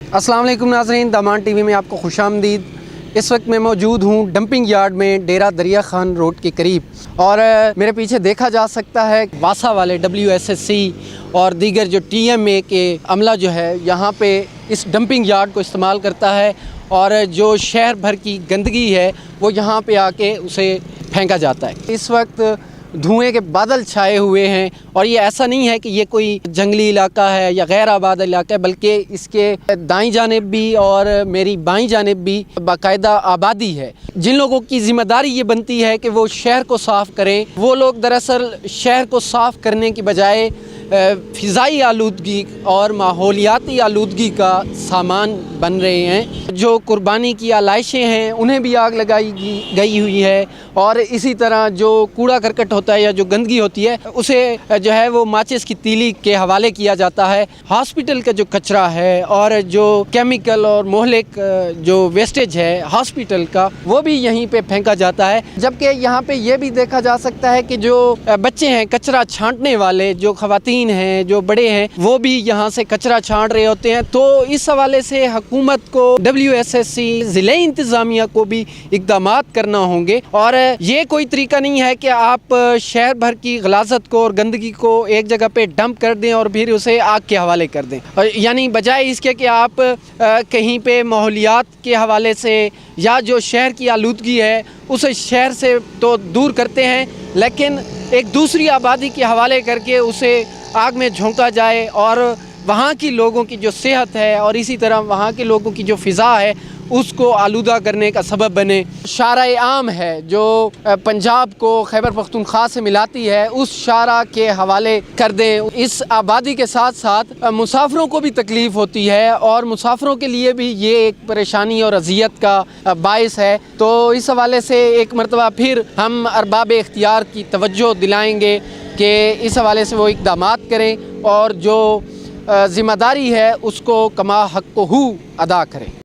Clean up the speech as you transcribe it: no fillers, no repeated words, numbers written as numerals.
अस्सलाम वालेकुम नाज़रीन, दामान टीवी में आपको खुशामदीद। इस वक्त मैं मौजूद हूँ डंपिंग यार्ड में डेरा दरिया खान रोड के करीब और मेरे पीछे देखा जा सकता है वासा वाले WSSC और दीगर जो TMA के अमला जो है यहाँ पे इस डंपिंग यार्ड को इस्तेमाल करता है और जो शहर भर की गंदगी है वो यहाँ पे आके उसे फेंका जाता है। इस वक्त धुएं के बादल छाए हुए हैं और ये ऐसा नहीं है कि ये कोई जंगली इलाका है या गैर आबाद इलाका है, बल्कि इसके दाईं जानिब भी और मेरी बाईं जानिब भी बाकायदा आबादी है। जिन लोगों की ज़िम्मेदारी ये बनती है कि वो शहर को साफ़ करें, वो लोग दरअसल शहर को साफ़ करने की बजाय फ़िज़ाई आलूदगी और माहौलियाती आलूदगी का सामान बन रहे हैं। जो कुर्बानी की आलाइशें हैं उन्हें भी आग लगाई गई हुई है और इसी तरह जो कूड़ा करकट होता है या जो गंदगी होती है उसे जो है वो माचिस की तीली के हवाले किया जाता है। हॉस्पिटल का जो कचरा है और जो केमिकल और मोहलिक जो वेस्टेज है हॉस्पिटल का वो भी यहीं पे फेंका जाता है। जबकि यहाँ पे ये भी देखा जा सकता है कि जो बच्चे हैं कचरा छांटने वाले, जो खवातीन हैं, जो बड़े हैं, वो भी यहाँ से कचरा छांट रहे होते हैं। तो इस हवाले से हुकूमत को WSSC ज़िले इंतज़ामिया को भी इक़दामात करना होंगे और ये कोई तरीका नहीं है कि आप शहर भर की गलाज़त को और गंदगी को एक जगह पे डंप कर दें और फिर उसे आग के हवाले कर दें। यानी बजाय इसके कि आप कहीं पे माहौलियात के हवाले से या जो शहर की आलूदगी है उसे शहर से तो दूर करते हैं, लेकिन एक दूसरी आबादी के हवाले करके उसे आग में झोंका जाए और वहाँ की लोगों की जो सेहत है और इसी तरह वहाँ के लोगों की जो फ़िज़ा है उसको आलूदा करने का सबब बने। शाराए आम है जो पंजाब को खैबर पख्तूनख्वा से मिलाती है, उस शारा के हवाले कर दें। इस आबादी के साथ साथ मुसाफिरों को भी तकलीफ़ होती है और मुसाफिरों के लिए भी ये एक परेशानी और अज़ियत का बाइस है। तो इस हवाले से एक मरतबा फिर हम अरबाब इख्तियार की तवज्जो दिलाएँगे कि इस हवाले से वो इक़दामात करें और जो ज़िम्मेदारी है उसको कमा हक़्क़ुहू अदा करें।